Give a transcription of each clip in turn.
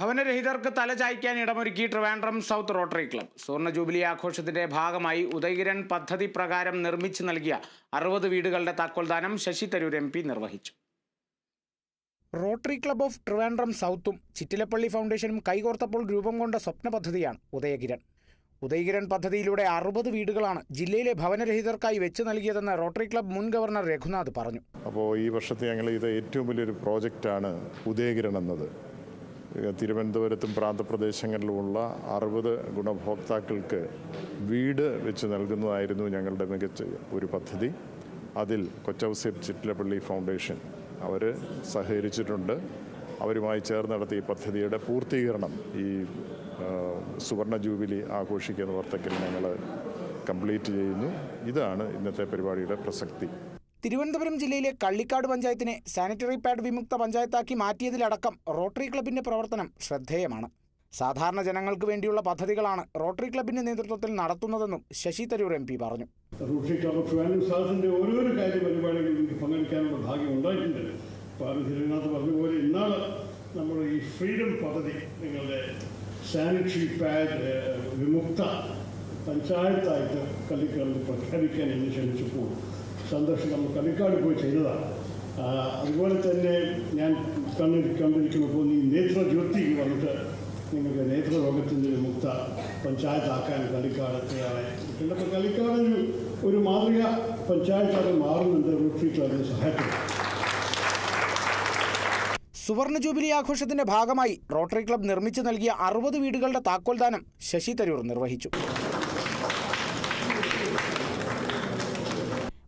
ഭവനരഹിതർക്ക് തലചായ്ക്കാൻ ഇടമൊരുക്കി Trivandrum south rotary club. സുവർണ jubilee ആഘോഷത്തിന്റെ ഭാഗമായി ഉദയകിരൺ പദ്ധതി പ്രകാരം നിർമ്മിച്ചു നൽകിയ 60 വീടുകളുടെ താക്കോൽദാനം ശശി തരൂർ MP നിർവഹിച്ചു. റോട്ടറി ക്ലബ്ബ് ഓഫ് ട്രിവാൻഡ്രം സൗത്തും ചിറ്റിലപ്പള്ളി ഫൗണ്ടേഷനും കൈകോർത്തപ്പോൾ രൂപം കൊണ്ട സ്വപ്ന പദ്ധതിയാണ് ഉദയകിരൺ. ഉദയകിരൺ പദ്ധതിയിലൂടെ 60 വീടുകളാണ് ജില്ലയിലെ ഭവനരഹിതർക്കായി വെച്ച് നൽകിയതെന്ന് റോട്ടറി ക്ലബ്ബ് മുൻ ഗവർണർ രഘുനാഥ് പറഞ്ഞു. അപ്പോൾ ഈ വർഷത്തെ ഞങ്ങൾ ഇത് ഏറ്റവും വലിയൊരു പ്രോജക്റ്റാണ് ഉദയകിരൺ എന്നത്. തിരുവനന്തപുരത്തും പ്രാന്തപ്രദേശങ്ങളിലുമുള്ള 60 ഗുണഭോക്താക്കൾക്ക് വീട് വെച്ച് നൽകുന്നതായിരുന്നു ഞങ്ങളുടെ മികച്ച ഒരു പദ്ധതി. അതിൽ കൊച്ചൗസേപ്പ് ചിറ്റിലപ്പള്ളി ഫൗണ്ടേഷൻ അവർ സഹകരിച്ചിട്ടുണ്ട്. അവരുമായി ചേർന്ന് നടത്തിയ ഈ പദ്ധതിയുടെ പൂർത്തീകരണം ഈ സുവർണ ജൂബിലി ആഘോഷിക്കുന്ന വർത്തക്കിൽ ഞങ്ങൾ കംപ്ലീറ്റ് ചെയ്യുന്നു. ഇതാണ് ഇന്നത്തെ പരിപാടിയുടെ പ്രസക്തി. തിരുവനന്തപുരം ജില്ലയിലെ കള്ളിക്കാട് പഞ്ചായത്തിനെ സാനിറ്ററി പാഡ് വിമുക്ത പഞ്ചായത്താക്കി മാറ്റിയതിലടക്കം റോട്ടറി ക്ലബിന്റെ പ്രവർത്തനം ശ്രദ്ധേയമാണ്. സാധാരണ ജനങ്ങൾക്ക് വേണ്ടിയുള്ള പദ്ധതികളാണ് റോട്ടറി ക്ലബിന്റെ നേതൃത്വത്തിൽ നടത്തുന്നതെന്നും ശശി തരൂർ MP പറഞ്ഞു. റോട്ടറി ക്ലബ് ഓഫ് ട്രിവാൻഡ്രം സൗത്തിന്റെ ഓരോരോ പരിപാടികളിൽ എനിക്ക് പങ്കെടുക്കാനുള്ള ഭാഗ്യം ഉണ്ടായിട്ടുണ്ട്. തിരുവനന്തപുരത്ത് പറഞ്ഞതുപോലെ ഇന്നാള് നമ്മൾ ഈ ഫ്രീഡം പദ്ധതി നിങ്ങളുടെ സാനിറ്ററി പാഡ് വിമുക്ത പഞ്ചായത്തായിട്ട് കള്ളിക്കാട് പ്രഖ്യാപിക്കാൻ എന്നെ ക്ഷണിച്ചപ്പോൾ സന്തോഷം നമ്മൾ കള്ളിക്കാട് പോയി ചെയ്തതാണ്. അതുപോലെ തന്നെ ഞാൻ കണ്ടിരിക്കുമ്പോൾ ഈ നേത്രജ്യോതി വന്നിട്ട് നിങ്ങൾക്ക് നേത്രരോഗത്തിൻ്റെ വിമുക്ത പഞ്ചായത്താക്കാൻ കള്ളിക്കാട് തയ്യാറായിട്ടുണ്ട്. അപ്പോൾ കള്ളിക്കാട് ഒരു മാതൃക പഞ്ചായത്തായി മാറുന്നുണ്ട് റോട്ടറി ക്ലബിനെ സഹായിക്കുന്നു. സുവർണ ജൂബിലി ആഘോഷത്തിന്റെ ഭാഗമായി റോട്ടറി ക്ലബ്ബ് നിർമ്മിച്ചു നൽകിയ 60 വീടുകളുടെ താക്കോൽദാനം ശശി തരൂർ നിർവഹിച്ചു.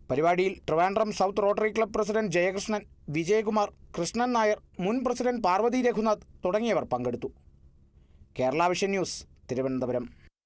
പരിപാടിയിൽ Trivandrum south rotary club president Jayakrishnan, Vijayakumar, Krishnan Nair, മുൻ പ്രസിഡന്റ് പാർവതി രഘുനാഥ് തുടങ്ങിയവർ പങ്കെടുത്തു. Kerala vision news, Thiruvananthapuram.